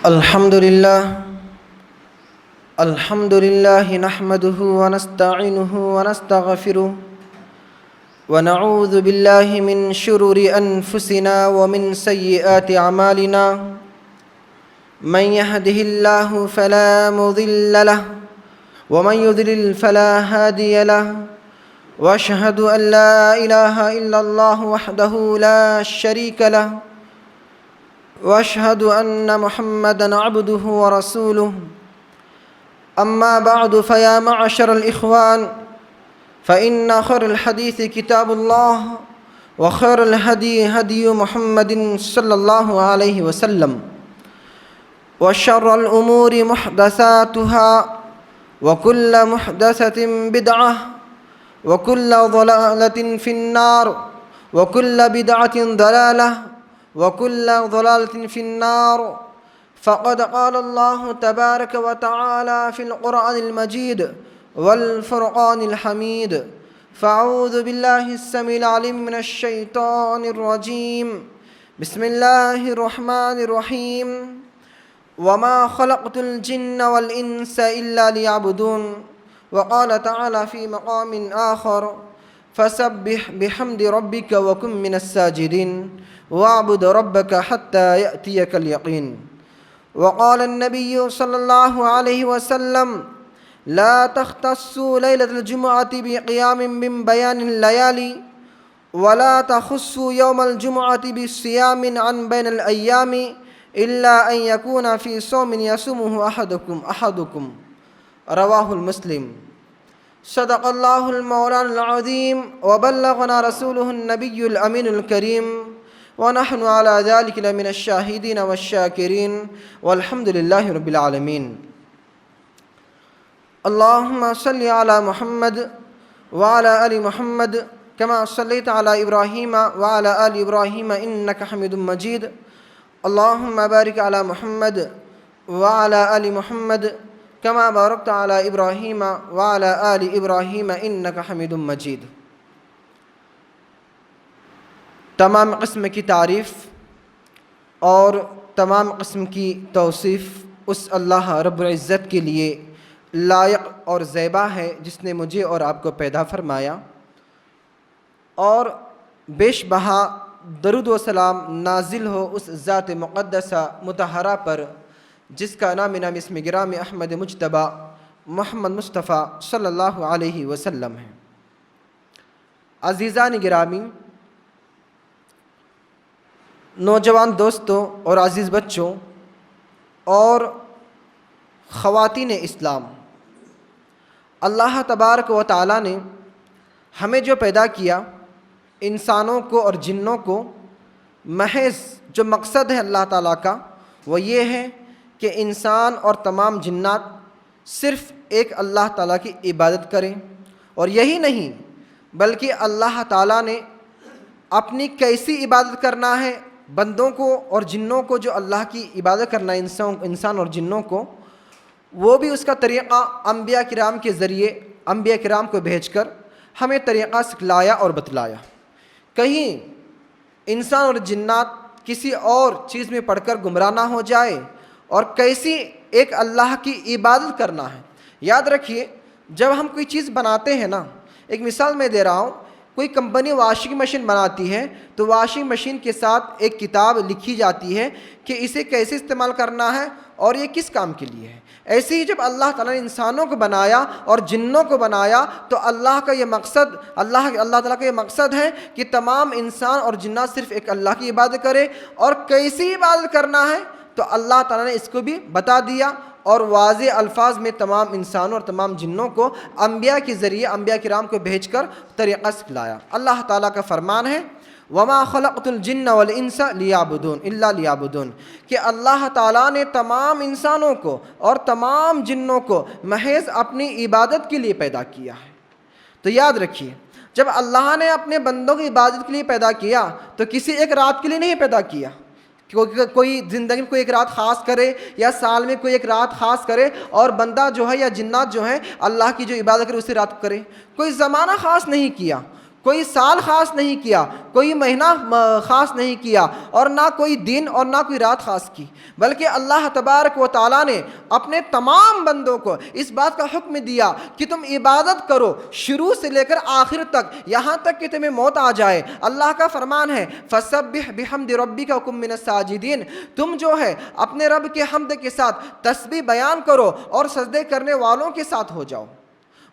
الحمد لله نحمده ونستعينه ونستغفره ونعوذ بالله من شرور أنفسنا ومن سيئات أعمالنا من يهده الله فلا مضل له ومن يضلل فلا هادي له وأشهد أن لا إله إلا الله وحده لا شريك له وأشهد أن محمدًا عبده ورسوله أما بعد فيا معشر الإخوان فإن خير الحديث كتاب الله وخير الهدي هدي محمد صلى الله عليه وسلم وشر الأمور محدثاتها وكل محدثة بدعة وكل ضلالة في النار وكل بدعة ضلالة وكل ضلالة في النار فقد قال الله تبارك وتعالى في القرآن المجيد والفرقان الحميد فأعوذ بالله السميع العليم من الشيطان الرجيم بسم الله الرحمن الرحيم وما خلقت الجن والإنس إلا ليعبدون وقال تعالى في مقام آخر فسبح بحمد ربك وكن من الساجدين واعبد ربك حتى يأتيك اليقين وقال النبي صلى الله عليه وسلم لا تختصوا ليلة الجمعة بقيام من بيان الليالي ولا تخصوا يوم الجمعة بصيام عن بين الأيام إلا أن يكون في صوم يصومه أحدكم رواه المسلم صدق الله المولان العظيم وبلغنا رسوله النبي الأمين الكريم ونحن على ذلك لمن الشاهدين والشاكرين والحمد لله رب العالمين اللهم صل على محمد وعلى آل محمد كما صليت على إبراهيم وعلى آل إبراهيم إنك حميد مجيد اللهم بارك على محمد وعلى آل محمد كما باركت على إبراهيم وعلى آل إبراهيم إنك حميد مجيد۔ تمام قسم کی تعریف اور تمام قسم کی توصیف اس اللہ رب العزت کے لیے لائق اور زیبا ہے جس نے مجھے اور آپ کو پیدا فرمایا، اور بیش بہا درود و سلام نازل ہو اس ذات مقدسہ مطہرہ پر جس کا نام اسم گرام احمد مجتبیٰ محمد مصطفیٰ صلی اللہ علیہ وسلم ہے۔ عزیزان گرامی، نوجوان دوستوں اور عزیز بچوں اور خواتین اسلام، اللہ تبارک و تعالیٰ نے ہمیں جو پیدا کیا، انسانوں کو اور جنوں کو، محض جو مقصد ہے اللہ تعالیٰ کا وہ یہ ہے کہ انسان اور تمام جنات صرف ایک اللہ تعالیٰ کی عبادت کریں، اور یہی نہیں بلکہ اللہ تعالیٰ نے اپنی کیسی عبادت کرنا ہے بندوں کو اور جنوں کو، جو اللہ کی عبادت کرنا ہے انسان اور جنوں کو، وہ بھی اس کا طریقہ انبیاء کرام کے ذریعے انبیاء کرام کو بھیج کر ہمیں طریقہ سکھلایا اور بتلایا۔ کہیں انسان اور جنات کسی اور چیز میں پڑھ کر گمراہ نہ ہو جائے، اور کیسی ایک اللہ کی عبادت کرنا ہے۔ یاد رکھیے، جب ہم کوئی چیز بناتے ہیں نا، ایک مثال میں دے رہا ہوں، کوئی کمپنی واشنگ مشین بناتی ہے تو واشنگ مشین کے ساتھ ایک کتاب لکھی جاتی ہے کہ اسے کیسے استعمال کرنا ہے اور یہ کس کام کے لیے ہے۔ ایسے ہی جب اللہ تعالیٰ نے انسانوں کو بنایا اور جنوں کو بنایا تو اللہ کا یہ مقصد، اللہ تعالیٰ کا یہ مقصد ہے کہ تمام انسان اور جنات صرف ایک اللہ کی عبادت کرے، اور کیسی عبادت کرنا ہے تو اللہ تعالیٰ نے اس کو بھی بتا دیا، اور واضح الفاظ میں تمام انسانوں اور تمام جنوں کو انبیاء کے ذریعے انبیاء کرام کو بھیج کر طریقہ سکھلایا۔ اللہ تعالیٰ کا فرمان ہے وَمَا خَلَقْتُ الْجِنَّ وَالْإِنسَ إِلَّا لِيَعْبُدُونَ، کہ اللہ تعالیٰ نے تمام انسانوں کو اور تمام جنوں کو محض اپنی عبادت کے لیے پیدا کیا ہے۔ تو یاد رکھیے، جب اللہ نے اپنے بندوں کی عبادت کے لیے پیدا کیا تو کسی ایک رات کے لیے نہیں پیدا کیا، کوئی زندگی میں کوئی ایک رات خاص کرے یا سال میں کوئی ایک رات خاص کرے اور بندہ جو ہے یا جنات جو ہیں اللہ کی جو عبادت کرے اسی رات کرے، کوئی زمانہ خاص نہیں کیا، کوئی سال خاص نہیں کیا، کوئی مہینہ خاص نہیں کیا، اور نہ کوئی دن اور نہ کوئی رات خاص کی، بلکہ اللہ تبارک و تعالیٰ نے اپنے تمام بندوں کو اس بات کا حکم دیا کہ تم عبادت کرو شروع سے لے کر آخر تک، یہاں تک کہ تمہیں موت آ جائے۔ اللہ کا فرمان ہے فَسَبِّحْ بِحَمْدِ رَبِّكَ وَكُن مِّنَ السَّاجِدِينَ، تم جو ہے اپنے رب کے حمد کے ساتھ تسبیح بیان کرو اور سجدے کرنے والوں کے ساتھ ہو جاؤ۔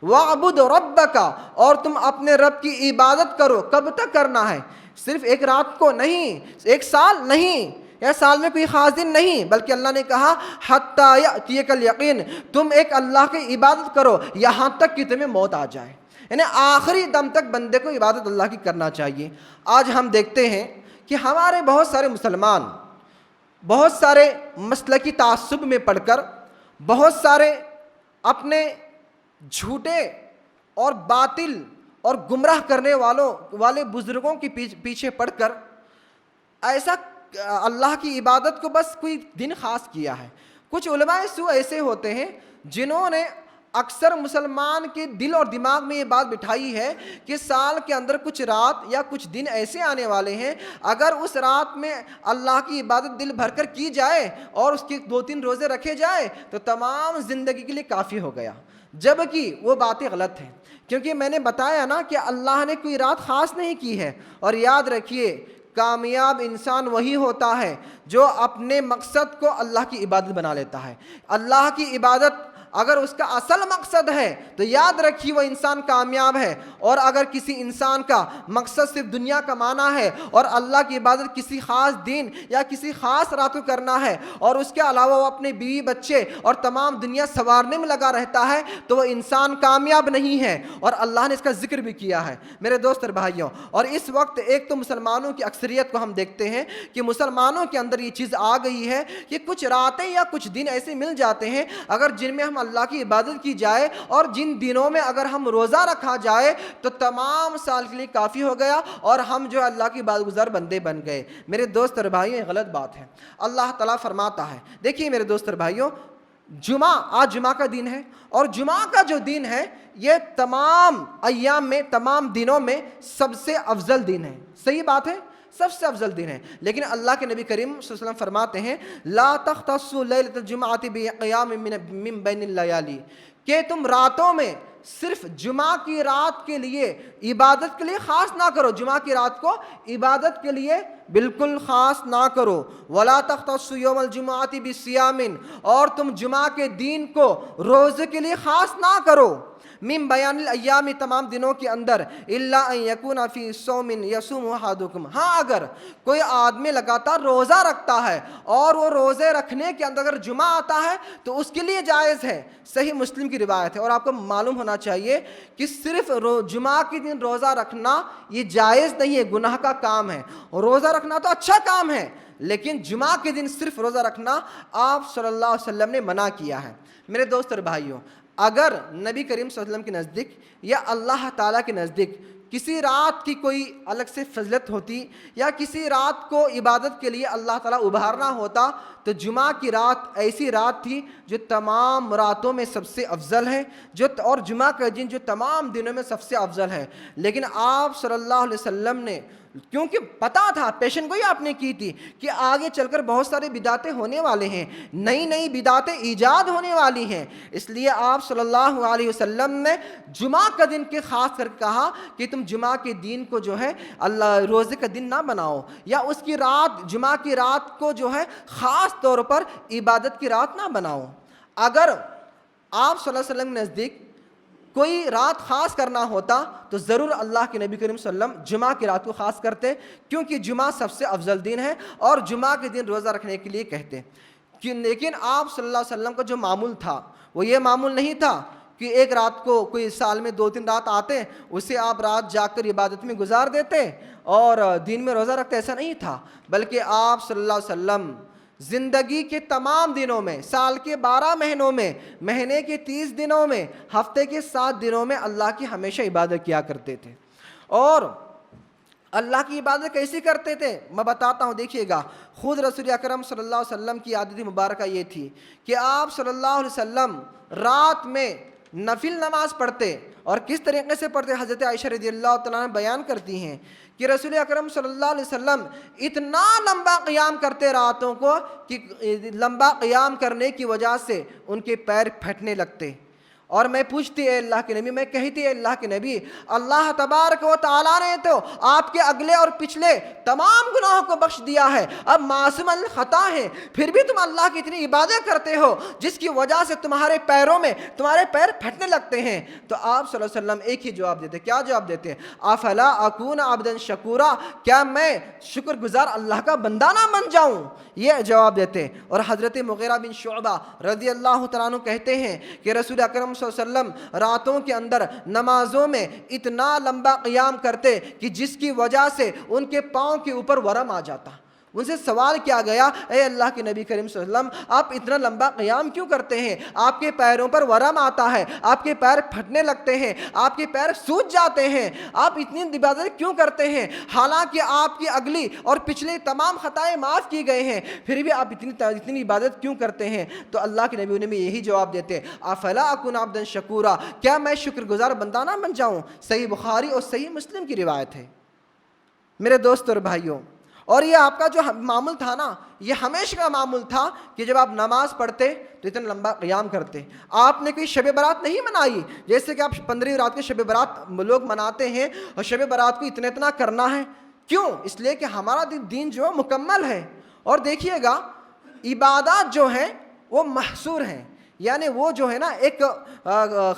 وَعْبُدْ رَبَّكَ، اور تم اپنے رب کی عبادت کرو۔ کب تک کرنا ہے؟ صرف ایک رات کو نہیں، ایک سال نہیں، یا سال میں کوئی خاص دن نہیں، بلکہ اللہ نے کہا حَتَّى يَأْتِيَكَ الْيَقِينُ، تم ایک اللہ کی عبادت کرو یہاں تک کہ تمہیں موت آ جائے، یعنی آخری دم تک بندے کو عبادت اللہ کی کرنا چاہیے۔ آج ہم دیکھتے ہیں کہ ہمارے بہت سارے مسلمان بہت سارے مسلکی تعصب میں پڑھ کر، بہت سارے اپنے جھوٹے اور باطل اور گمراہ کرنے والے بزرگوں کے پیچھے پڑھ کر ایسا اللہ کی عبادت کو بس کوئی دن خاص کیا ہے۔ کچھ علماء سو ایسے ہوتے ہیں جنہوں نے اکثر مسلمان کے دل اور دماغ میں یہ بات بٹھائی ہے کہ سال کے اندر کچھ رات یا کچھ دن ایسے آنے والے ہیں، اگر اس رات میں اللہ کی عبادت دل بھر کر کی جائے اور اس کے 2-3 روزے رکھے جائے تو تمام زندگی کے لیے کافی ہو گیا، جبکہ وہ باتیں غلط ہیں، کیونکہ میں نے بتایا نا کہ اللہ نے کوئی رات خاص نہیں کی ہے۔ اور یاد رکھیے کامیاب انسان وہی ہوتا ہے جو اپنے مقصد کو اللہ کی عبادت بنا لیتا ہے۔ اللہ کی عبادت اگر اس کا اصل مقصد ہے تو یاد رکھیے وہ انسان کامیاب ہے، اور اگر کسی انسان کا مقصد صرف دنیا کمانا ہے اور اللہ کی عبادت کسی خاص دن یا کسی خاص رات کو کرنا ہے اور اس کے علاوہ وہ اپنے بیوی بچے اور تمام دنیا سنوارنے میں لگا رہتا ہے تو وہ انسان کامیاب نہیں ہے، اور اللہ نے اس کا ذکر بھی کیا ہے میرے دوست اور بھائیوں۔ اور اس وقت ایک تو مسلمانوں کی اکثریت کو ہم دیکھتے ہیں کہ مسلمانوں کے اندر یہ چیز آ گئی ہے کہ کچھ راتیں یا کچھ دن ایسے مل جاتے ہیں اگر جن میں ہم اللہ کی عبادت کی جائے، اور جن دنوں میں اگر ہم روزہ رکھا جائے تو تمام سال کے لیے کافی ہو گیا اور ہم جو اللہ کی عبادت گزار بندے بن گئے۔ میرے دوست اور بھائیوں یہ غلط بات ہے۔ اللہ تعالیٰ فرماتا ہے، دیکھیے میرے دوست اور بھائیوں، آج جمعہ کا دن ہے، اور جمعہ کا جو دن ہے یہ تمام ایام میں، تمام دنوں میں سب سے افضل دن ہے۔ صحیح بات ہے، سب سے افضل دن ہے، لیکن اللہ کے نبی کریم صلی اللہ علیہ وسلم فرماتے ہیں لا تختصوا لیلۃ الجمعۃ بقیام من بین اللیالی، کہ تم راتوں میں صرف جمعہ کی رات کے لیے عبادت کے لیے خاص نہ کرو، جمعہ کی رات کو عبادت کے لیے بالکل خاص نہ کرو۔ ولا تختصوا یوم الجمعۃ بصیام، اور تم جمعہ کے دن کو روزے کے لیے خاص نہ کرو، من بیان الایام، تمام دنوں کے اندر، الا ان یکون فی صوم یصوم احدکم، ہاں اگر کوئی آدمی لگاتار روزہ رکھتا ہے اور وہ روزے رکھنے کے اندر اگر جمعہ آتا ہے تو اس کے لیے جائز ہے۔ صحیح مسلم کی روایت ہے، اور آپ کو معلوم ہونا چاہیے کہ صرف جمعہ کے دن روزہ رکھنا یہ جائز نہیں ہے، گناہ کا کام ہے۔ روزہ رکھنا تو اچھا کام ہے، لیکن جمعہ کے دن صرف روزہ رکھنا آپ صلی اللہ علیہ وسلم نے منع کیا ہے۔ میرے دوست اور بھائیوں، اگر نبی کریم صلی اللہ علیہ وسلم کے نزدیک یا اللہ تعالیٰ کے نزدیک کسی رات کی کوئی الگ سے فضیلت ہوتی یا کسی رات کو عبادت کے لیے اللہ تعالیٰ ابھارنا ہوتا تو جمعہ کی رات ایسی رات تھی جو تمام راتوں میں سب سے افضل ہے، اور جمعہ کا دن جو تمام دنوں میں سب سے افضل ہے۔ لیکن آپ صلی اللہ علیہ وسلم نے، کیونکہ پتا تھا، پیشن گوئی آپ نے کی تھی کہ آگے چل کر بہت سارے بدعتیں ہونے والے ہیں، نئی نئی بدعتیں ایجاد ہونے والی ہیں، اس لیے آپ صلی اللہ علیہ وسلم نے جمعہ کا دن کے خاص کر کہا کہ تم جمعہ کے دن کو جو ہے اللہ روزے کا دن نہ بناؤ، یا اس کی رات، جمعہ کی رات کو جو ہے خاص طور پر عبادت کی رات نہ بناؤ۔ اگر آپ صلی اللہ علیہ وسلم کے نزدیک کوئی رات خاص کرنا ہوتا تو ضرور اللہ کے نبی کریم صلی اللہ علیہ وسلم جمعہ کی رات کو خاص کرتے، کیونکہ جمعہ سب سے افضل دن ہے اور جمعہ کے دن روزہ رکھنے کے لیے کہتے۔ لیکن آپ صلی اللہ علیہ وسلم کا جو معمول تھا وہ یہ معمول نہیں تھا کہ ایک رات کو، کوئی سال میں 2-3 رات آتے، اسے آپ رات جا کر عبادت میں گزار دیتے اور دن میں روزہ رکھتے، ایسا نہیں تھا، بلکہ آپ صلی اللہ علیہ وسلم زندگی کے تمام دنوں میں، سال کے 12 مہینوں میں، مہینے کے 30 دنوں میں، ہفتے کے 7 دنوں میں اللہ کی ہمیشہ عبادت کیا کرتے تھے۔ اور اللہ کی عبادت کیسی کرتے تھے میں بتاتا ہوں، دیکھیے گا، خود رسول اکرم صلی اللہ علیہ وسلم کی عادت مبارکہ یہ تھی کہ آپ صلی اللہ علیہ وسلم رات میں نفل نماز پڑھتے اور کس طریقے سے پڑھتے، حضرت عائشہ رضی اللہ تعالیٰ عنہ بیان کرتی ہیں کہ رسول اکرم صلی اللہ علیہ وسلم اتنا لمبا قیام کرتے راتوں کو کہ لمبا قیام کرنے کی وجہ سے ان کے پیر پھٹنے لگتے۔ اور میں پوچھتی اے اللہ کے نبی، میں کہتی اے اللہ کے نبی، اللہ تبارک و تعالیٰ نے تو آپ کے اگلے اور پچھلے تمام گناہوں کو بخش دیا ہے، اب معصوم الخطا ہیں، پھر بھی تم اللہ کی اتنی عبادت کرتے ہو جس کی وجہ سے تمہارے پیروں میں تمہارے پیر پھٹنے لگتے ہیں۔ تو آپ صلی اللہ علیہ وسلم ایک ہی جواب دیتے، کیا جواب دیتے؟ افلا اکون عبدا شکورا، کیا میں شکر گزار اللہ کا بندہ نہ بن جاؤں؟ یہ جواب دیتے۔ اور حضرت مغیرہ بن شعبہ رضی اللہ تعالیٰ عنہ کہتے ہیں کہ رسول اکرم صلی اللہ علیہ وسلم راتوں کے اندر نمازوں میں اتنا لمبا قیام کرتے کہ جس کی وجہ سے ان کے پاؤں کے اوپر ورم آ جاتا۔ ان سے سوال کیا گیا، اے اللہ کے نبی کریم صلی اللہ علیہ وسلم، آپ اتنا لمبا قیام کیوں کرتے ہیں؟ آپ کے پیروں پر ورم آتا ہے، آپ کے پیر پھٹنے لگتے ہیں، آپ کے پیر سوج جاتے ہیں، آپ اتنی عبادت کیوں کرتے ہیں؟ حالانکہ آپ کی اگلی اور پچھلی تمام خطائیں معاف کی گئے ہیں، پھر بھی آپ اتنی عبادت کیوں کرتے ہیں؟ تو اللہ کے نبی انہیں یہی جواب دیتے، افلا اکون عبدا شکورا، کیا میں شکر گزار بندہ نہ بن جاؤں؟ صحیح بخاری اور صحیح مسلم کی روایت ہے۔ میرے دوست اور بھائیوں، اور یہ آپ کا جو معمول تھا نا، یہ ہمیشہ کا معمول تھا کہ جب آپ نماز پڑھتے تو اتنا لمبا قیام کرتے۔ آپ نے کوئی شب برات نہیں منائی، جیسے کہ آپ 15 رات کے شب برات لوگ مناتے ہیں اور شب برات کو اتنا کرنا ہے، کیوں؟ اس لیے کہ ہمارا دین جو مکمل ہے۔ اور دیکھیے گا، عبادات جو ہیں وہ محصور ہیں، یعنی وہ جو ہے نا ایک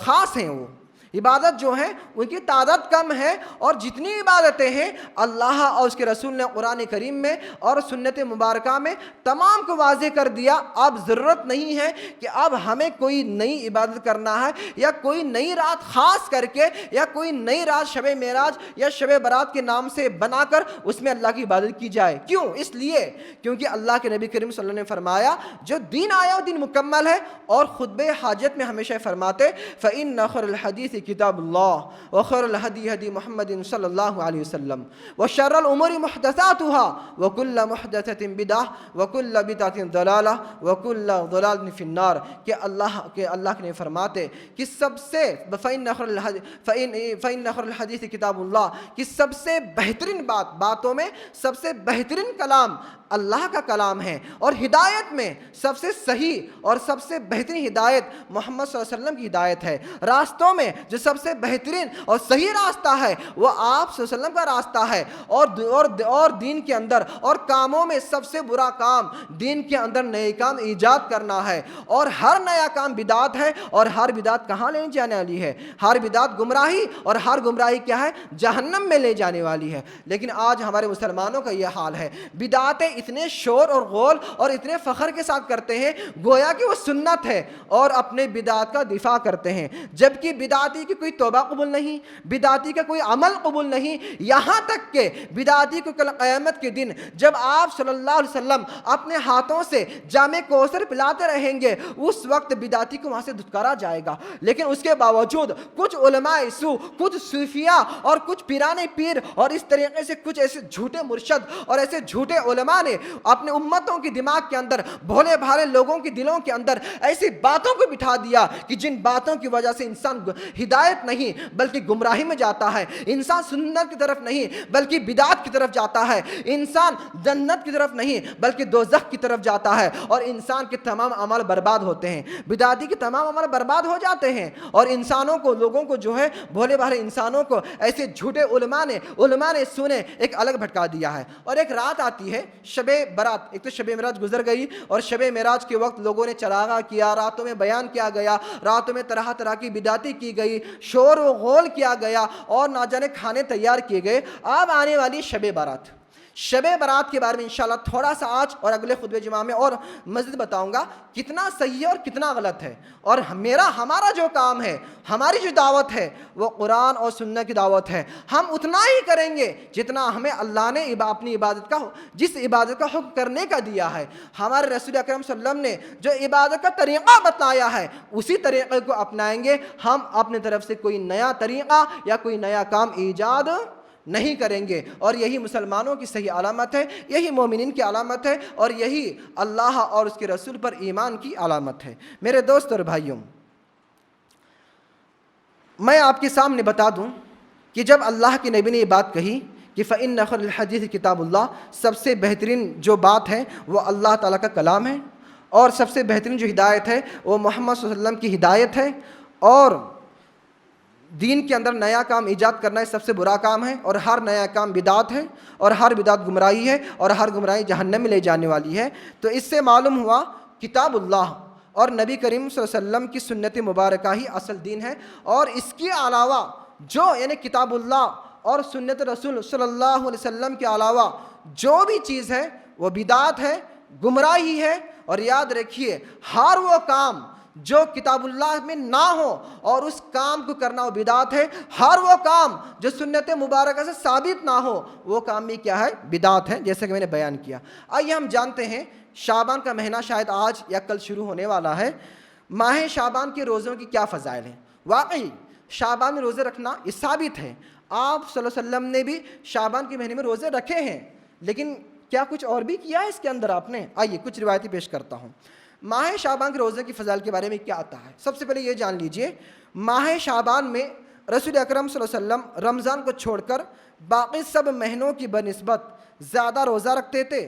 خاص ہیں، وہ عبادت جو ہیں ان کی تعداد کم ہے، اور جتنی عبادتیں ہیں اللہ اور اس کے رسول نے قرآن کریم میں اور سنت مبارکہ میں تمام کو واضح کر دیا۔ اب ضرورت نہیں ہے کہ اب ہمیں کوئی نئی عبادت کرنا ہے، یا کوئی نئی رات خاص کر کے، یا کوئی نئی رات شب معراج یا شب برات کے نام سے بنا کر اس میں اللہ کی عبادت کی جائے۔ کیوں؟ اس لیے کیونکہ اللہ کے نبی کریم صلی اللہ علیہ وسلم نے فرمایا جو دین آیا وہ دین مکمل ہے، اور خطبہ حاجت میں ہمیشہ فرماتے فَإِنَّ خَيْرَ الْحَدِيثِ کتاب اللہ وخیر الہدی ہدی محمد صلی اللہ علیہ وسلم وشر الامور محدثاتها وکل محدثۃ بدعہ وکل بدعۃ ضلالہ وکل ضلالۃ فی النار، کہ اللہ نے فرماتے کہ سب سے فإن خیر الحدیث کتاب اللہ، کہ سب سے بہترین باتوں میں سب سے بہترین کلام اللہ کا کلام ہے، اور ہدایت میں سب سے صحیح اور سب سے بہترین ہدایت محمد صلی اللہ علیہ وسلم کی ہدایت ہے۔ راستوں میں جو سب سے بہترین اور صحیح راستہ ہے وہ آپ صلی اللہ علیہ وسلم کا راستہ ہے، اور دین کے اندر اور کاموں میں سب سے برا کام دین کے اندر نئے کام ایجاد کرنا ہے، اور ہر نیا کام بدعت ہے، اور ہر بدعت کہاں لے جانے والی ہے؟ ہر بدعت گمراہی، اور ہر گمراہی کیا ہے؟ جہنم میں لے جانے والی ہے۔ لیکن آج ہمارے مسلمانوں کا یہ حال ہے، بدعتیں اتنے شور اور غول اور اتنے فخر کے ساتھ کرتے ہیں گویا کہ وہ سنت ہے، اور اپنے بدعت کا دفاع کرتے ہیں، جبکہ بدعتی کی کوئی توبہ قبول نہیں، بدعتی کا کوئی عمل قبول نہیں، یہاں تک کہ بدعتی کو کل قیامت کے دن جب آپ صلی اللہ علیہ وسلم اپنے ہاتھوں سے جام کوثر پلاتے رہیں گے، اس وقت بدعتی کو وہاں سے دھتکارا جائے گا۔ لیکن اس کے باوجود کچھ علماء سو، کچھ صوفیاء اور کچھ پیرانے پیر اور اس طریقے سے کچھ ایسے جھوٹے مرشد اور ایسے جھوٹے علماء نے اپنے امتوں کے دماغ کے اندر، بھولے بھالے لوگوں کے دلوں کے اندر ایسی باتوں کو بٹھا دیا کہ جن باتوں کی وجہ سے انسان ہدایت نہیں بلکہ گمراہی میں جاتا ہے، انسان سنت کی طرف نہیں بلکہ بدعت کی طرف جاتا ہے، انسان جنت کی طرف نہیں بلکہ دوزخ کی طرف جاتا ہے، اور انسان کے تمام عمل برباد ہوتے ہیں، بدعتی کے تمام عمل برباد ہو جاتے ہیں، اور انسانوں کو، لوگوں کو جو ہے بھولے بھالے انسانوں کو ایسے جھوٹے علماء نے سنے ایک الگ بھٹکا دیا ہے۔ اور ایک رات آتی ہے شب برات، ایک تو شب معراج گزر گئی، اور شب معراج کے وقت لوگوں نے چراغاں کیا، راتوں میں بیان کیا گیا، راتوں میں طرح طرح کی بدعتی کی گئی، شور و غول کیا گیا، اور نہ جانے کھانے تیار کیے گئے۔ اب آنے والی شب برات، شب برات کے بارے میں انشاءاللہ تھوڑا سا آج اور اگلے خطبہ جمعہ میں اور مزید بتاؤں گا کتنا صحیح ہے اور کتنا غلط ہے، اور ہمارا جو کام ہے، ہماری جو دعوت ہے وہ قرآن اور سنت کی دعوت ہے۔ ہم اتنا ہی کریں گے جتنا ہمیں اللہ نے اپنی عبادت کا، جس عبادت کا حکم کرنے کا دیا ہے، ہمارے رسول اکرم صلی اللہ علیہ وسلم نے جو عبادت کا طریقہ بتایا ہے اسی طریقے کو اپنائیں گے۔ ہم اپنے طرف سے کوئی نیا طریقہ یا کوئی نیا کام ایجاد نہیں کریں گے، اور یہی مسلمانوں کی صحیح علامت ہے، یہی مومنین کی علامت ہے، اور یہی اللہ اور اس کے رسول پر ایمان کی علامت ہے۔ میرے دوست اور بھائیوں، میں آپ کے سامنے بتا دوں کہ جب اللہ کے نبی نے یہ بات کہی کہ فَإِنَّ خَيْرَ الْحَدِيثِ کتاب اللہ، سب سے بہترین جو بات ہے وہ اللہ تعالیٰ کا کلام ہے، اور سب سے بہترین جو ہدایت ہے وہ محمد صلی اللہ علیہ وسلم کی ہدایت ہے، اور دین کے اندر نیا کام ایجاد کرنا یہ سب سے برا کام ہے، اور ہر نیا کام بدعت ہے، اور ہر بدعت گمراہی ہے، اور ہر گمراہی جہنم میں لے جانے والی ہے۔ تو اس سے معلوم ہوا کتاب اللہ اور نبی کریم صلی اللہ علیہ وسلم کی سنت مبارکہ ہی اصل دین ہے، اور اس کے علاوہ جو یعنی کتاب اللہ اور سنت رسول صلی اللہ علیہ وسلم کے علاوہ جو بھی چیز ہے وہ بدعت ہے، گمراہی ہے۔ اور یاد رکھیے ہر وہ کام جو کتاب اللہ میں نہ ہو اور اس کام کو کرنا وہ بدعت ہے، ہر وہ کام جو سنت مبارکہ سے ثابت نہ ہو وہ کام بھی کیا ہے؟ بدعت ہے، جیسے کہ میں نے بیان کیا۔ آئیے ہم جانتے ہیں شعبان کا مہینہ شاید آج یا کل شروع ہونے والا ہے۔ ماہ شعبان کے روزوں کی کیا فضائل ہیں؟ واقعی شعبان میں روزے رکھنا یہ ثابت ہے، آپ صلی اللہ علیہ وسلم نے بھی شعبان کے مہینے میں روزے رکھے ہیں، لیکن کیا کچھ اور بھی کیا ہے اس کے اندر آپ نے؟ آئیے کچھ روایتی پیش کرتا ہوں۔ ماہ شعبان کے روزے کی فضائل کے بارے میں کیا آتا ہے؟ سب سے پہلے یہ جان لیجئے، ماہ شعبان میں رسول اکرم صلی اللہ علیہ وسلم رمضان کو چھوڑ کر باقی سب مہینوں کی بنسبت زیادہ روزہ رکھتے تھے،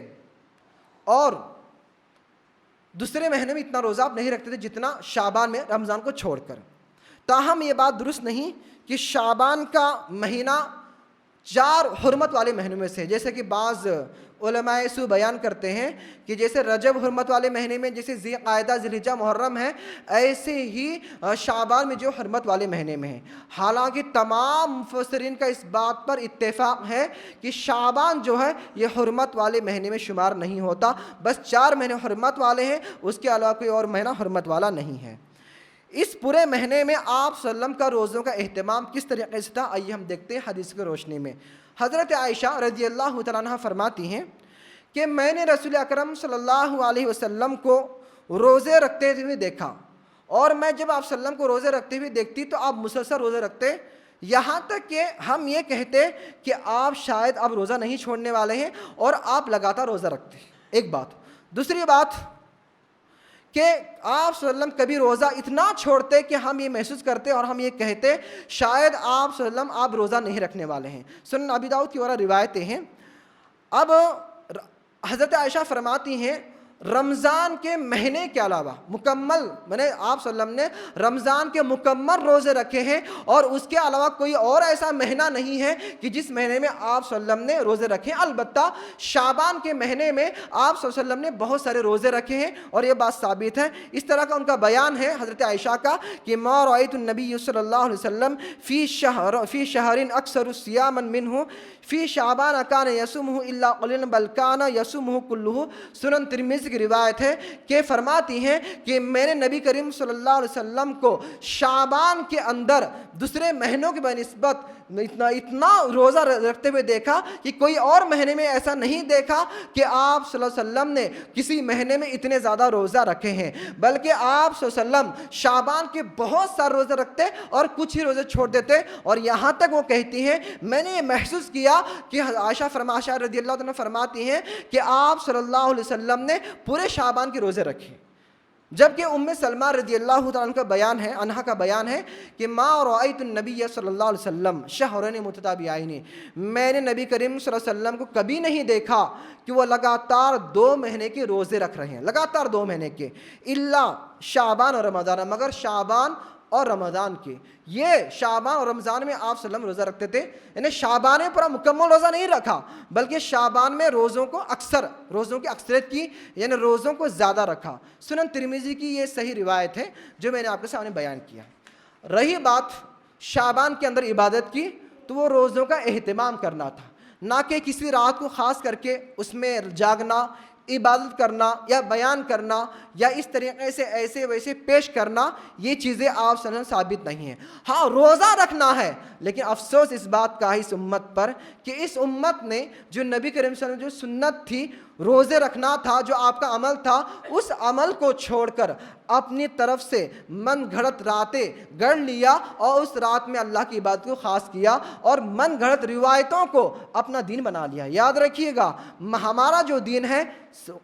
اور دوسرے مہینے میں اتنا روزہ آپ نہیں رکھتے تھے جتنا شعبان میں رمضان کو چھوڑ کر۔ تاہم یہ بات درست نہیں کہ شعبان کا مہینہ 4 حرمت والے مہینوں میں سے، جیسے کہ بعض علماء سو بیان کرتے ہیں کہ جیسے رجب حرمت والے مہینے میں جیسے ذی قعدہ ذی الحجہ محرم ہے، ایسے ہی شعبان میں جو حرمت والے مہینے میں ہے۔ حالانکہ تمام مفسرین کا اس بات پر اتفاق ہے کہ شعبان جو ہے یہ حرمت والے مہینے میں شمار نہیں ہوتا، بس 4 مہینے حرمت والے ہیں، اس کے علاوہ کوئی اور مہینہ حرمت والا نہیں ہے۔ اس پورے مہینے میں آپ صلی اللہ علیہ وسلم کا روزوں کا اہتمام کس طریقے سے تھا؟ آئیے ہم دیکھتے ہیں حدیث کی روشنی میں۔ حضرت عائشہ رضی اللہ تعالیٰ عنہ فرماتی ہیں کہ میں نے رسول اکرم صلی اللہ علیہ وسلم کو روزے رکھتے ہوئے دیکھا، اور میں جب آپ صلی اللہ علیہ وسلم کو روزے رکھتے ہوئے دیکھتی تو آپ مسلسل روزے رکھتے، یہاں تک کہ ہم یہ کہتے کہ آپ شاید اب روزہ نہیں چھوڑنے والے ہیں، اور آپ لگاتار روزہ رکھتے۔ ایک بات۔ دوسری بات کہ آپ صلی اللہ علیہ وسلم کبھی روزہ اتنا چھوڑتے کہ ہم یہ محسوس کرتے اور ہم یہ کہتے شاید آپ صلی اللہ علیہ وسلم آپ روزہ نہیں رکھنے والے ہیں۔ سنن ابی داؤد کی اور روایتیں ہیں۔ اب حضرت عائشہ فرماتی ہیں رمضان کے مہینے کے علاوہ مکمل آپ صلی اللہ علیہ وسلم نے رمضان کے مکمل روزے رکھے ہیں، اور اس کے علاوہ کوئی اور ایسا مہینہ نہیں ہے کہ جس مہینے میں آپ صلی اللہ علیہ وسلم نے روزے رکھے ہیں۔ البتہ شعبان کے مہینے میں آپ صلی اللہ علیہ وسلم نے بہت سارے روزے رکھے ہیں، اور یہ بات ثابت ہے۔ اس طرح کا ان کا بیان ہے حضرت عائشہ کا کہ ما رأیت النبی صلی اللہ علیہ وسلم فی شہر اکثر صیاما منہ فی شعبان کان یصومہ الا قلیلا بل کان یصومہ کلہ۔ سنن ترمذی کی روایت ہے کہ فرماتی ہیں کہ میں نے نبی کریم صلی اللہ علیہ وسلم کو شعبان کے اندر دوسرے مہینوں کی بنسبت اتنا روزہ رکھتے ہوئے دیکھا کہ کوئی اور مہینے میں ایسا نہیں دیکھا کہ آپ صلی اللہ علیہ وسلم نے کسی مہینے میں اتنے زیادہ روزہ رکھے ہیں، بلکہ آپ صلی اللہ علیہ وسلم شعبان کے بہت سارے روزے رکھتے اور کچھ ہی روزے چھوڑ دیتے، اور یہاں تک وہ کہتی ہیں میں نے یہ محسوس کیا کہ عائشہ رضی اللہ عنہ فرماتی ہیں کہ آپ صلی اللہ علیہ وسلم نے پورے شعبان کے روزے رکھے، جبکہ ام سلمہ رضی اللہ تعالیٰ عنہ کا بیان ہے کہ ما رأیت النبی صلی اللہ علیہ وسلم شہرین متتابعین، میں نے نبی کریم صلی اللہ علیہ وسلم کو کبھی نہیں دیکھا کہ وہ لگاتار 2 مہینے کے روزے رکھ رہے ہیں، لگاتار 2 مہینے کے، الا شعبان اور رمضان، مگر شعبان اور رمضان کے۔ یہ شعبان اور رمضان میں آپ صلی اللہ علیہ وسلم روزہ رکھتے تھے، یعنی شعبان میں پورا مکمل روزہ نہیں رکھا، بلکہ شعبان میں روزوں کی اکثریت کی، یعنی روزوں کو زیادہ رکھا۔ سنن ترمذی کی یہ صحیح روایت ہے جو میں نے آپ کے سامنے بیان کیا۔ رہی بات شعبان کے اندر عبادت کی، تو وہ روزوں کا اہتمام کرنا تھا، نہ کہ کسی رات کو خاص کر کے اس میں جاگنا، عبادت کرنا یا بیان کرنا یا اس طریقے سے ایسے ویسے پیش کرنا، یہ چیزیں آپ صلی اللہ علیہ وسلم ثابت نہیں ہیں۔ ہاں روزہ رکھنا ہے، لیکن افسوس اس بات کا ہے اس امت پر کہ اس امت نے جو نبی کریم صلی اللہ علیہ وسلم جو سنت تھی روزے رکھنا تھا، جو آپ کا عمل تھا، اس عمل کو چھوڑ کر اپنی طرف سے من گھڑت راتیں گڑھ لیا اور اس رات میں اللہ کی عبادت کو خاص کیا اور من گھڑت روایتوں کو اپنا دین بنا لیا۔ یاد رکھیے گا، ہمارا جو دین ہے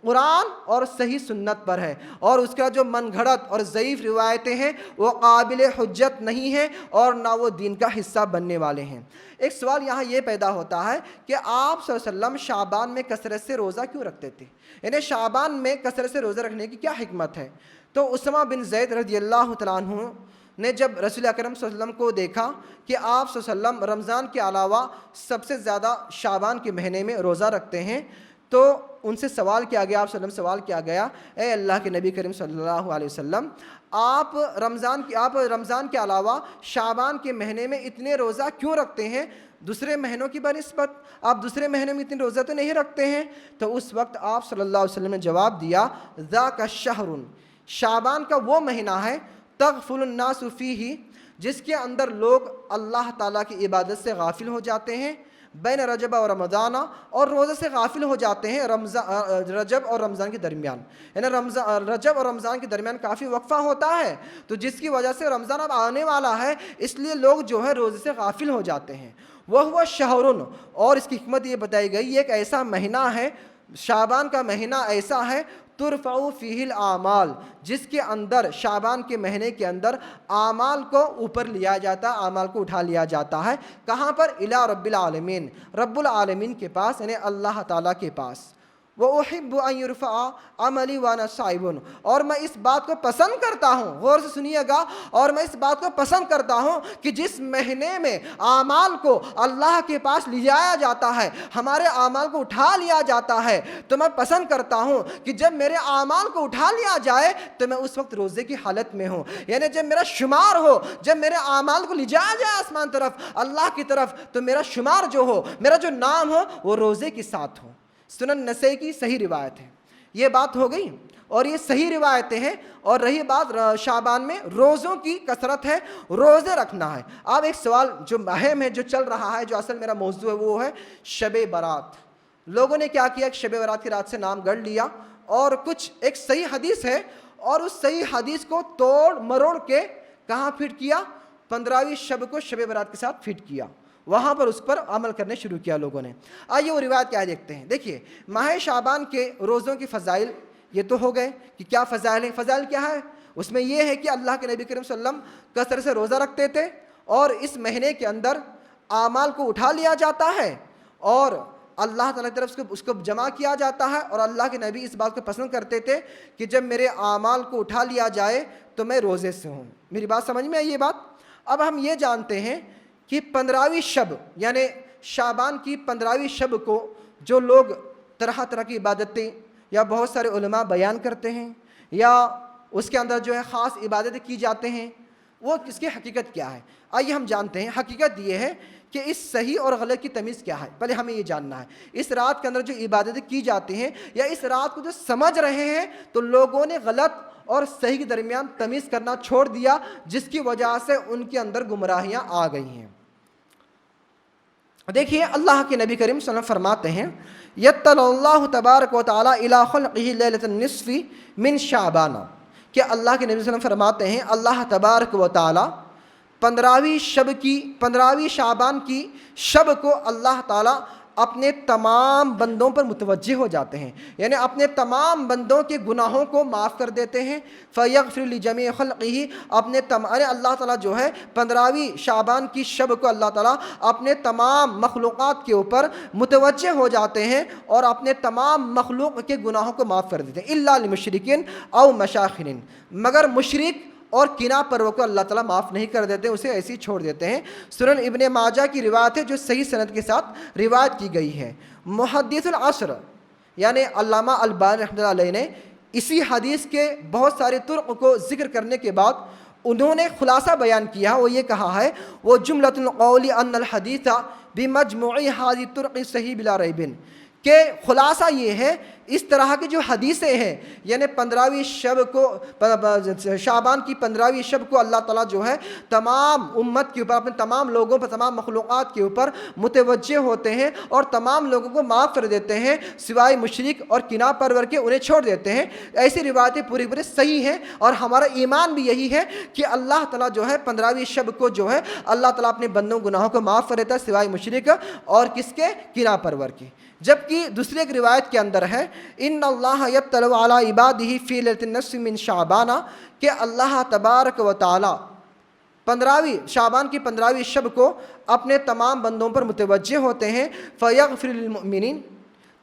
قرآن اور صحیح سنت پر ہے، اور اس کا جو من گھڑت اور ضعیف روایتیں ہیں وہ قابل حجت نہیں ہیں اور نہ وہ دین کا حصہ بننے والے ہیں۔ ایک سوال یہاں یہ پیدا ہوتا ہے کہ آپ صلی اللہ علیہ وسلم شعبان میں کثرت سے روزہ کیوں رکھتے تھے؟ یعنی شعبان میں کثرت سے روزہ رکھنے کی کیا حکمت ہے؟ تو اسامہ بن زید رضی اللہ تعالیٰ عنہ نے جب رسول اکرم صلی اللہ علیہ وسلم کو دیکھا کہ آپ صلی اللہ علیہ وسلم رمضان کے علاوہ سب سے زیادہ شعبان کے مہینے میں روزہ رکھتے ہیں، تو ان سے سوال کیا گیا، آپ صلی اللہ علیہ وسلم سوال کیا گیا، اے اللہ کے نبی کریم صلی اللہ علیہ وسلم، آپ رمضان کے علاوہ شعبان کے مہینے میں اتنے روزہ کیوں رکھتے ہیں؟ دوسرے مہینوں کی بنسبت آپ دوسرے مہینے میں اتنے روزہ تو نہیں رکھتے ہیں۔ تو اس وقت آپ صلی اللہ علیہ وسلم نے جواب دیا، ذاک شہر، شعبان کا وہ مہینہ ہے، تغفل الناس فیہ، جس کے اندر لوگ اللہ تعالیٰ کی عبادت سے غافل ہو جاتے ہیں، بین رجب اور رمضان، اور روزے سے غافل ہو جاتے ہیں رجب اور رمضان کے درمیان، یعنی رجب اور رمضان کے درمیان کافی وقفہ ہوتا ہے، تو جس کی وجہ سے رمضان اب آنے والا ہے، اس لیے لوگ جو ہے روزے سے غافل ہو جاتے ہیں۔ وہ شہر، اور اس کی حکمت یہ بتائی گئی، یہ ایک ایسا مہینہ ہے، شعبان کا مہینہ ایسا ہے، ترفع فیہ الاعمال، جس کے اندر شعبان کے مہینے کے اندر اعمال کو اوپر لیا جاتا ہے، اعمال کو اٹھا لیا جاتا ہے۔ کہاں پر؟ الی رب العالمین، رب العالمین کے پاس، یعنی اللہ تعالیٰ کے پاس۔ وَأُحِبُّ أَن يُرْفَعَ عَمَلِي وَأَنَا صَائِمٌ، اور میں اس بات کو پسند کرتا ہوں، غور سے سنیے گا، اور میں اس بات کو پسند کرتا ہوں کہ جس مہینے میں اعمال کو اللہ کے پاس لے جایا جاتا ہے، ہمارے اعمال کو اٹھا لیا جاتا ہے، تو میں پسند کرتا ہوں کہ جب میرے اعمال کو اٹھا لیا جائے تو میں اس وقت روزے کی حالت میں ہوں، یعنی جب میرا شمار ہو، جب میرے اعمال کو لے جایا جائے آسمان طرف، اللہ کی طرف، تو میرا شمار جو ہو، میرا جو نام ہو، وہ روزے کے ساتھ ہو۔ سنن نسائی کی صحیح روایت ہے، یہ بات ہو گئی، اور یہ صحیح روایتیں ہیں۔ اور رہی بات شعبان میں روزوں کی کثرت ہے، روزے رکھنا ہے۔ اب ایک سوال جو اہم ہے، جو چل رہا ہے، جو اصل میرا موضوع ہے، وہ ہے شب برات۔ لوگوں نے کیا کیا کہ شب برات کی رات سے نام گڑھ لیا، اور کچھ ایک صحیح حدیث ہے، اور اس صحیح حدیث کو توڑ مروڑ کے کہاں فٹ کیا؟ 15ویں شب کو شب برات کے ساتھ فٹ کیا، وہاں پر اس پر عمل کرنے شروع کیا لوگوں نے۔ آئیے وہ روایت کیا دیکھتے ہیں۔ دیکھیے، ماہ شعبان کے روزوں کی فضائل یہ تو ہو گئے کہ کیا فضائل ہیں۔ فضائل کیا ہے؟ اس میں یہ ہے کہ اللہ کے نبی کریم صلی اللہ علیہ وسلم کثرت سے روزہ رکھتے تھے، اور اس مہینے کے اندر اعمال کو اٹھا لیا جاتا ہے اور اللہ تعالیٰ کی طرف سے اس کو جمع کیا جاتا ہے، اور اللہ کے نبی اس بات کو پسند کرتے تھے کہ جب میرے اعمال کو اٹھا لیا جائے تو میں روزے سے ہوں۔ میری بات سمجھ میں آئی یہ بات؟ اب ہم یہ جانتے ہیں کہ 15ویں شب، یعنی شعبان کی 15ویں شب کو جو لوگ طرح طرح کی عبادتیں یا بہت سارے علماء بیان کرتے ہیں، یا اس کے اندر جو ہے خاص عبادتیں کی جاتے ہیں، وہ اس کی حقیقت کیا ہے؟ آئیے ہم جانتے ہیں۔ حقیقت یہ ہے کہ اس صحیح اور غلط کی تمیز کیا ہے، پہلے ہمیں یہ جاننا ہے۔ اس رات کے اندر جو عبادتیں کی جاتی ہیں، یا اس رات کو جو سمجھ رہے ہیں، تو لوگوں نے غلط اور صحیح کے درمیان تمیز کرنا چھوڑ دیا، جس کی وجہ سے ان کے اندر گمراہیاں آ گئی ہیں۔ دیکھیے، اللہ کے نبی کریم صلی اللہ علیہ وسلم فرماتے ہیں، یطلع اللہ تبارک و تعالی الی خلقہ لیلۃ النصف من شعبان، کہ اللہ کے نبی صلی اللہ علیہ وسلم فرماتے ہیں اللہ تبارک و تعالی 15ویں شعبان کی شب کو اللہ تعالی اپنے تمام بندوں پر متوجہ ہو جاتے ہیں، یعنی اپنے تمام بندوں کے گناہوں کو معاف کر دیتے ہیں۔ فَيَغْفِرُ لِجَمِيعِ خَلْقِهِ، اپنے اللہ تعالیٰ جو ہے 15ویں شعبان کی شب کو اللہ تعالیٰ اپنے تمام مخلوقات کے اوپر متوجہ ہو جاتے ہیں اور اپنے تمام مخلوق کے گناہوں کو معاف کر دیتے ہیں، اِلَّا لِمُشْرِكٍ أَوْ مَشَاخِرٍ، مگر مشرک اور کینہ پرور کو اللہ تعالیٰ معاف نہیں کر دیتے، اسے ایسے ہی چھوڑ دیتے ہیں۔ سنن ابن ماجہ کی روایت ہے جو صحیح سند کے ساتھ روایت کی گئی ہے۔ محدث العصر یعنی علامہ البانی رحمۃ اللہ علیہ نے اسی حدیث کے بہت سارے طرق کو ذکر کرنے کے بعد انہوں نے خلاصہ بیان کیا، وہ یہ کہا ہے، وہ جملۃ القول ان الحدیث بمجموع هذه الطرق صحیح بلا ریب، کہ خلاصہ یہ ہے اس طرح کی جو حدیثیں ہیں، یعنی 15ویں شب کو، شعبان کی 15ویں شب کو اللہ تعالیٰ جو ہے تمام امت کے اوپر، اپنے تمام لوگوں پر، تمام مخلوقات کے اوپر متوجہ ہوتے ہیں اور تمام لوگوں کو معاف کر دیتے ہیں سوائے مشرک اور کینہ پرور کے، انہیں چھوڑ دیتے ہیں۔ ایسی روایتیں پوری پوری صحیح ہیں، اور ہمارا ایمان بھی یہی ہے کہ اللہ تعالیٰ جو ہے 15ویں شب کو جو ہے اللہ تعالیٰ اپنے بندوں گناہوں کو معاف کر دیتا ہے سوائے مشرک اور کس کے، کینہ پرور کے۔ جبکہ دوسری ایک روایت کے اندر ہے ان اللہ یطلع علی عبادہ فی لیلۃ النصف من شعبان، کہ اللہ تبارک و تعالی 15ویں شعبان کی 15ویں شب کو اپنے تمام بندوں پر متوجہ ہوتے ہیں، فیغفر للمؤمنین،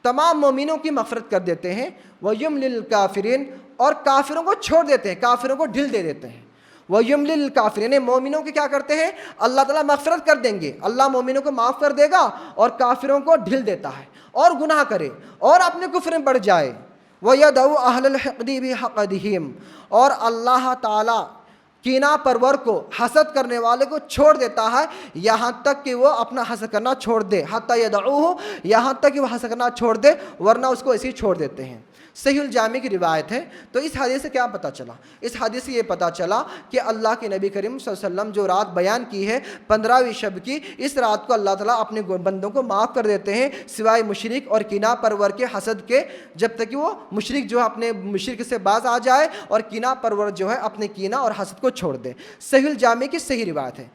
تمام مومنوں کی مغفرت کر دیتے ہیں، ویملی للکافرین، اور کافروں کو چھوڑ دیتے ہیں، کافروں کو ڈھل دے دیتے ہیں۔ وَيُمْلِ لِلْكَافِرِينَ، مومنوں کی کیا کرتے ہیں، اللہ تعالیٰ مغفرت کر دیں گے، اللہ مومنوں کو معاف کر دے گا اور کافروں کو ڈھل دیتا ہے، اور گناہ کرے اور اپنے کفر میں بڑھ جائے۔ وَيَدْعُ أَهْلَ الْحِقْدِ بِحَقْدِهِمْ، اور اللہ تعالیٰ کینہ پرور کو، حسد کرنے والے کو چھوڑ دیتا ہے یہاں تک کہ وہ اپنا حسد کرنا چھوڑ دے، حتی یدعوہ، یہاں تک کہ وہ حسد کرنا چھوڑ دے، ورنہ اس کو ایسے ہی چھوڑ دیتے ہیں۔ صحیح الجامع کی روایت ہے۔ تو اس حدیث سے کیا پتہ چلا؟ اس حدیث سے یہ پتہ چلا کہ اللہ کے نبی کریم صلی اللہ علیہ وسلم جو رات بیان کی ہے 15ویں شب کی، اس رات کو اللہ تعالیٰ اپنے بندوں کو معاف کر دیتے ہیں سوائے مشرک اور کینہ پرور کے، حسد کے، جب تک کہ وہ مشرک جو ہے اپنے مشرک سے باز آ جائے اور کینہ پرور جو ہے اپنے کینہ اور حسد کو چھوڑ دے۔ صحیح الجامع کی صحیح روایت ہے۔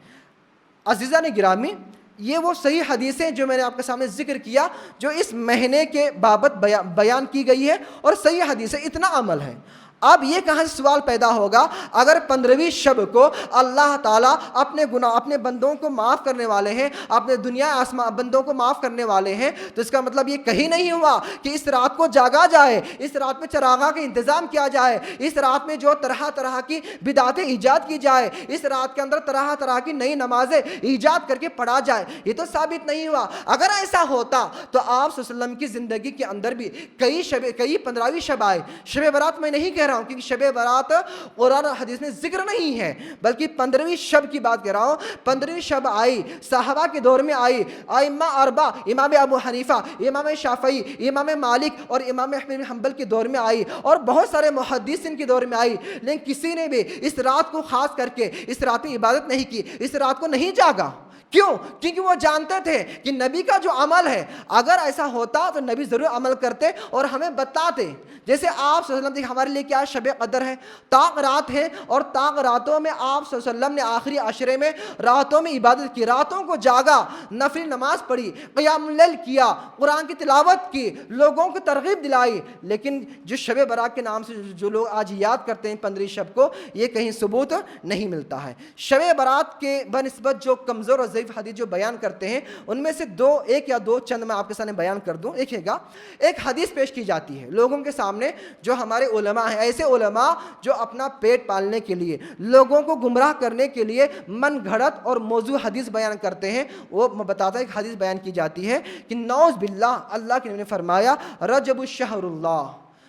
عزیزان گرامی، یہ وہ صحیح حدیثیں جو میں نے آپ کے سامنے ذکر کیا، جو اس مہینے کے بابت بیان کی گئی ہے، اور صحیح حدیث ہے، اتنا عمل ہے۔ اب یہ کہاں سے سوال پیدا ہوگا، اگر 15ویں شب کو اللہ تعالیٰ اپنے گناہ، اپنے بندوں کو معاف کرنے والے ہیں، اپنے دنیا آسمان بندوں کو معاف کرنے والے ہیں، تو اس کا مطلب یہ کہیں نہیں ہوا کہ اس رات کو جاگا جائے، اس رات میں چراغاں کا انتظام کیا جائے، اس رات میں جو طرح طرح کی بدعتیں ایجاد کی جائے، اس رات کے اندر طرح طرح کی نئی نمازیں ایجاد کر کے پڑھا جائے، یہ تو ثابت نہیں ہوا۔ اگر ایسا ہوتا تو آپ صلی اللہ علیہ وسلم کی زندگی کے اندر بھی کئی 15ویں شب آئے۔ شب برات میں نہیں کہہ رہا ہوں، کیونکہ شب برات قرآن اور حدیث میں ذکر نہیں ہے، بلکہ 15ویں شب کی بات کر رہا ہوں۔ 15ویں شب آئی، صحابہ کے دور میں آئی، ائمہ اربعہ، امام ابو حنیفہ، امام شافعی، امام مالک اور امام احمد بن حنبل کے دور میں آئی، اور بہت سارے محدثین کے دور میں آئی، لیکن کسی نے بھی اس رات کو خاص کر کے اس رات میں عبادت نہیں کی، اس رات کو نہیں جاگا۔ کیوں؟ کیونکہ وہ جانتے تھے کہ نبی کا جو عمل ہے، اگر ایسا ہوتا تو نبی ضرور عمل کرتے اور ہمیں بتاتے۔ جیسے آپ صلی اللہ علیہ وسلم ہمارے لیے کیا شب قدر ہے، طاق رات ہے، اور طاق راتوں میں آپ صلی اللہ علیہ وسلم نے آخری عشرے میں راتوں میں عبادت کی، راتوں کو جاگا، نفل نماز پڑھی، قیام اللیل کیا، قرآن کی تلاوت کی، لوگوں کو ترغیب دلائی۔ لیکن جو شب برات کے نام سے جو لوگ آج یاد کرتے ہیں 15ویں شب کو، یہ کہیں ثبوت نہیں ملتا ہے۔ شب برات کے بنسبت جو کمزور اور ضعیف حدیث جو بیان کرتے ہیں، ان میں سے ایک یا دو چند میں آپ کے سامنے بیان کر دوں۔ دیکھیے گا، ایک حدیث پیش کی جاتی ہے لوگوں کے سامنے، جو ہمارے علماء ہیں، ایسے علماء جو اپنا پیٹ پالنے کے لیے، لوگوں کو گمراہ کرنے کے لیے من گھڑت اور موضوع حدیث بیان کرتے ہیں۔ وہ بتاتا ہے، ایک حدیث بیان کی جاتی ہے کہ نعوذ باللہ، اللہ کے نبی نے فرمایا رجب الشہر اللہ،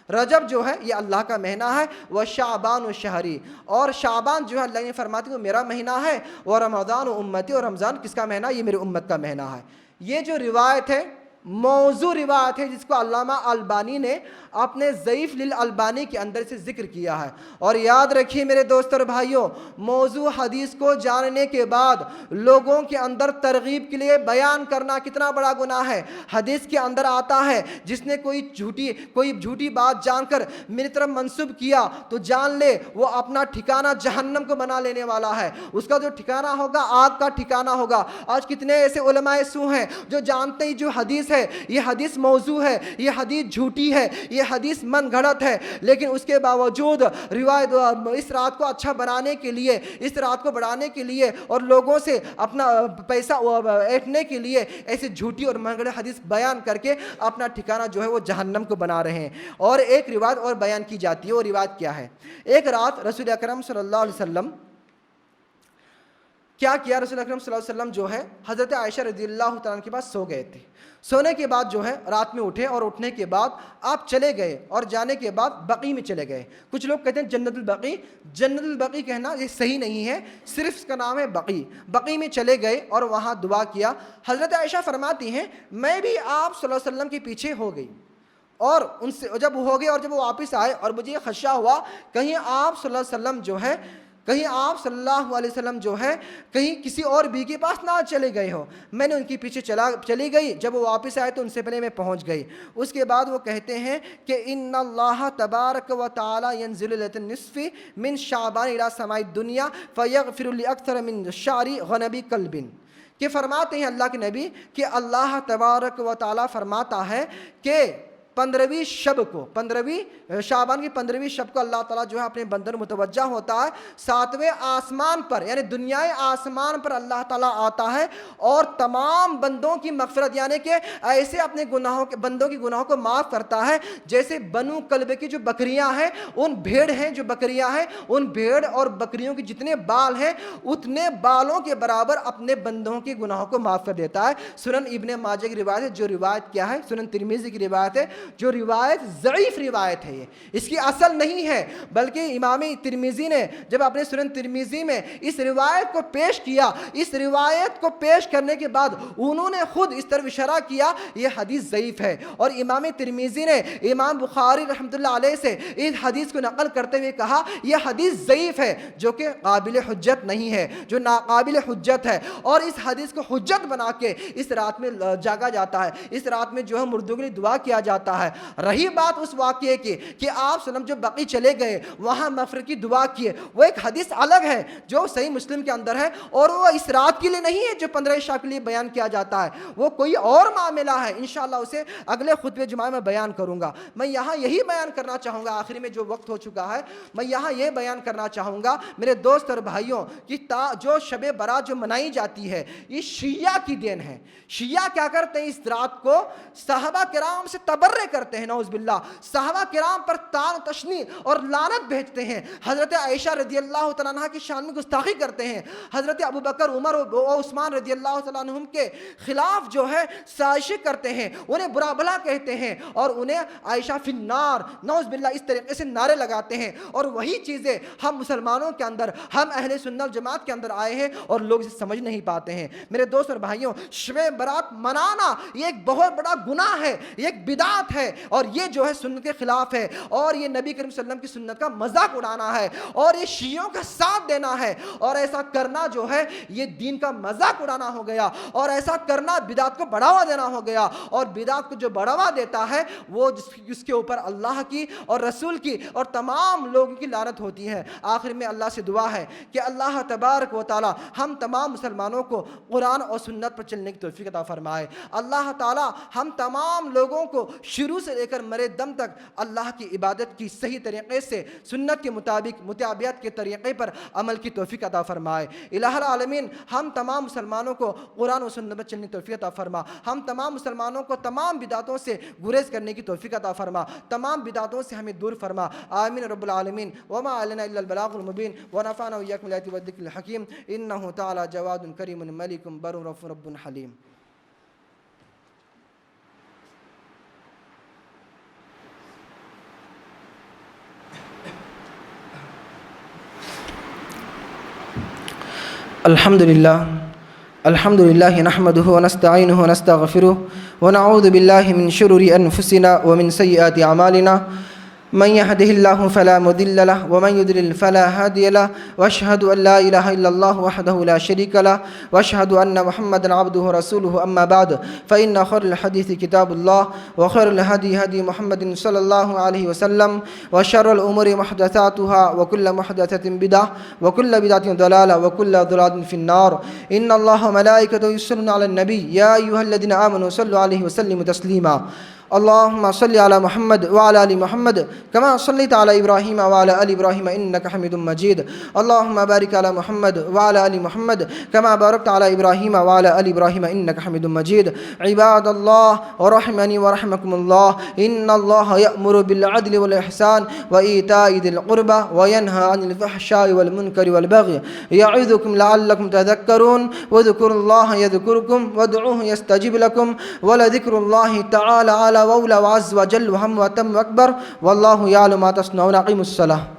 رجب جو ہے یہ اللہ کا مہینہ ہے، وہ شعبان و شہری، اور شعبان جو ہے اللہ نے فرماتی وہ میرا مہینہ ہے، اور رمضان و امتی، اور رمضان کس کا مہینہ، یہ میری امت کا مہینہ ہے۔ یہ جو روایت ہے موضوع روایت ہے، جس کو علامہ البانی نے اپنے ضعیف للالبانی کے اندر سے ذکر کیا ہے۔ اور یاد رکھیے میرے دوستوں اور بھائیوں، موضوع حدیث کو جاننے کے بعد لوگوں کے اندر ترغیب کے لیے بیان کرنا کتنا بڑا گناہ ہے۔ حدیث کے اندر آتا ہے جس نے کوئی جھوٹی بات جان کر میری طرف منسوب کیا تو جان لے وہ اپنا ٹھکانہ جہنم کو بنا لینے والا ہے، اس کا جو ٹھکانہ ہوگا آگ کا ٹھکانہ ہوگا۔ آج کتنے ایسے علماء سو ہیں جو جانتے ہی جو حدیث ہے یہ حدیث موضوع ہے، یہ حدیث جھوٹی ہے، یہ حدیث من گھڑت ہے، لیکن اس کے باوجود روایت اس رات کو اچھا بنانے کے لیے، اس رات کو بڑھانے کے لیے اور لوگوں سے اپنا پیسہ ایٹھنے کے لیے ایسی جھوٹی اور من گھڑت حدیث بیان کر کے اپنا ٹھکانہ جو ہے وہ جہنم کو بنا رہے ہیں۔ اور ایک روایت اور بیان کی جاتی ہے، وہ روایت کیا ہے؟ ایک رات رسول اکرم صلی اللہ علیہ وسلم کیا کیا رسول اکرم صلی اللہ علیہ وسلم جو ہے حضرت عائشہ رضی اللہ تعالیٰ عنہ کے پاس سو گئے تھے. سونے کے بعد جو ہے رات میں اٹھے اور اٹھنے کے بعد آپ چلے گئے اور جانے کے بعد بقیع میں چلے گئے. کچھ لوگ کہتے ہیں جنت البقیع. جنت البقیع کہنا یہ صحیح نہیں ہے, صرف اس کا نام ہے بقیع. بقیع میں چلے گئے اور وہاں دعا کیا. حضرت عائشہ فرماتی ہیں میں بھی آپ صلی اللہ علیہ وسلم کے پیچھے ہو گئی, اور ان سے جب ہو گئے اور جب وہ واپس آئے اور مجھے یہ خدشہ ہوا کہیں آپ صلی اللہ علیہ وسلم جو ہے کہیں کسی اور بی کے پاس نہ چلے گئے ہو. میں نے ان کے پیچھے چلی گئی. جب وہ واپس آئے تو ان سے پہلے میں پہنچ گئی. اس کے بعد وہ کہتے ہیں کہ ان اللہ تبارک و تعالی ینزل لیلۃ النصف من شعبان الی سماء الدنیا فیغفر لاکثر من شعر غنب کلب. کہ فرماتے ہیں اللہ کے نبی کہ اللہ تبارک و تعالی فرماتا ہے کہ 15ویں شب کو 15ویں شعبان کی 15ویں شب کو اللہ تعالیٰ جو ہے اپنے بندر متوجہ ہوتا ہے. 7ویں آسمان پر یعنی دنیائے آسمان پر اللہ تعالیٰ آتا ہے اور تمام بندوں کی مغفرت یعنی کہ ایسے اپنے بندوں کی گناہوں کو معاف کرتا ہے جیسے بنو کلب کی جو بکریاں ہیں, ان بھیڑ ہیں جو بکریاں ہیں, ان بھیڑ اور بکریوں کے جتنے بال ہیں اتنے بالوں کے برابر اپنے بندوں کے گناہوں کو معاف کر دیتا ہے. سنن ابن ماجہ کی روایت ہے, جو روایت کیا ہے سنن ترمذی کی روایت ہے, جو روایت ضعیف روایت ہے. یہ اس کی اصل نہیں ہے, بلکہ امام ترمذی نے جب اپنے سنن ترمذی میں اس روایت کو پیش کیا, اس روایت کو پیش کرنے کے بعد انہوں نے خود اس طرف اشارہ کیا یہ حدیث ضعیف ہے. اور امام ترمذی نے امام بخاری رحمۃ اللہ علیہ سے اس حدیث کو نقل کرتے ہوئے کہا یہ حدیث ضعیف ہے, جو کہ قابل حجت نہیں ہے, جو ناقابل حجت ہے. اور اس حدیث کو حجت بنا کے اس رات میں جاگا جاتا ہے, اس رات میں جو ہے مردوں کے لیے دعا کیا جاتا ہے. رہی بات اس واقعے کی کہ آپ صلی اللہ علیہ وسلم جو بقیع چلے گئے وہاں مغفرت کی دعا کیے, وہ ایک حدیث الگ ہے جو صحیح مسلم کے اندر ہے, اور وہ اس رات کے لیے نہیں ہے جو 15 شب کے لیے بیان کیا جاتا ہے, وہ کوئی اور معاملہ ہے. انشاءاللہ اسے اگلے خطبے جمعہ میں بیان کروں گا. میں یہاں یہی بیان کرنا چاہوں گا, آخری میں جو وقت ہو چکا ہے میں یہاں یہ بیان کرنا چاہوں گا میرے دوست اور بھائیوں کہ جو شب برات جو منائی جاتی ہے یہ شیعہ کی دین ہے. شیعہ کیا کرتے ہیں, اس رات کو صحابہ کرام سے تبرئ کرتے ہیں, نعوذ باللہ, صحابہ کرام پر طعن تشنیع اور لعنت بھیجتے ہیں, حضرت عائشہ رضی اللہ تعالیٰ عنہ کی شان میں گستاخی کرتے ہیں, حضرت ابوبکر عمر و عثمان رضی اللہ تعالیٰ عنہم کے خلاف جو ہے سازشیں کرتے ہیں, انہیں برا بھلا کہتے ہیں اور انہیں عائشہ فی النار نعوذ باللہ اس طریقے سے نعرے لگاتے ہیں. اور وہی چیزیں ہم مسلمانوں کے اندر, ہم اہل سنت جماعت کے اندر آئے ہیں اور لوگ اسے سمجھ نہیں پاتے ہیں. میرے دوست اور بھائیوں, شب برات منانا یہ ایک بہت بڑا گناہ ہے, یہ ایک بدعت ہے, اور یہ جو ہے سنت کے خلاف ہے, اور یہ نبی کریم صلی اللہ علیہ وسلم کی سنت کا مذاق اڑانا ہے, اور یہ شیعوں کا ساتھ دینا ہے, اور ایسا کرنا جو ہے یہ دین کا مذاق اڑانا ہو گیا, اور ایسا کرنا بدعت کو بڑھاوا دینا ہو گیا. اور بدعت کو جو بڑھاوا دیتا ہے وہ جس کے اوپر اللہ کی اور رسول کی اور تمام لوگوں کی لعنت ہوتی ہے. آخر میں اللہ سے دعا ہے کہ اللہ تبارک و تعالی ہم تمام مسلمانوں کو قرآن اور سنت پر چلنے کی توفیق عطا فرمائے. اللہ تعالی ہم تمام لوگوں کو شروع سے لے کر مرے دم تک اللہ کی عبادت کی صحیح طریقے سے سنت کے مطابق مطابعت کے طریقے پر عمل کی توفیق عطا فرمائے. الہ العالمین ہم تمام مسلمانوں کو قرآن و سنت پر چلنے کی توفیق عطا فرما. ہم تمام مسلمانوں کو تمام بدعتوں سے گریز کرنے کی توفیق عطا فرما, تمام بدعتوں سے ہمیں دور فرما. آمین رب العالمین. وما علینا الا البلاغ المبین ونفعنا واياكم بالآیات والذکر الحکیم. انہ تعالی جواد کریم ملک بر رب حلیم. الحمد لله نحمده ونستعينه ونستغفره ونعوذ بالله من شرور أنفسنا ومن سيئات أعمالنا. من يهده الله فلا مضل له ومن يضلل فلا هادي له واشهد ان لا اله الا الله وحده لا شريك له واشهد ان محمدا عبده ورسوله. اما بعد فان خير الحديث كتاب الله وخير الهدي هدي محمد صلى الله عليه وسلم وشر الامور محدثاتها وكل محدثه بدعه وكل بدعه ضلاله وكل ضلاله في النار. ان الله وملائكته يصلون على النبي يا ايها الذين امنوا صلوا عليه وسلموا تسليما. اللهم صل على محمد وعلى آل محمد كما صليت على إبراهيم وعلى آل إبراهيم إنك حميد مجيد. اللهم بارك على محمد وعلى آل محمد كما باركت على إبراهيم وعلى آل إبراهيم إنك حميد مجيد. عباد الله ورحمني ورحمكم الله، إن الله يأمر بالعدل والإحسان وإيتاء ذي القربى وينهى عن الفحشاء والمنكر والبغي يعظكم لعلكم تذكرون. واذكروا الله يذكركم وادعوه يستجب لكم ولذكر الله تعالى على وأولى وعز وجل وهم وتم أكبر والله يعلم ما تصنعون. أقيموا الصلاة.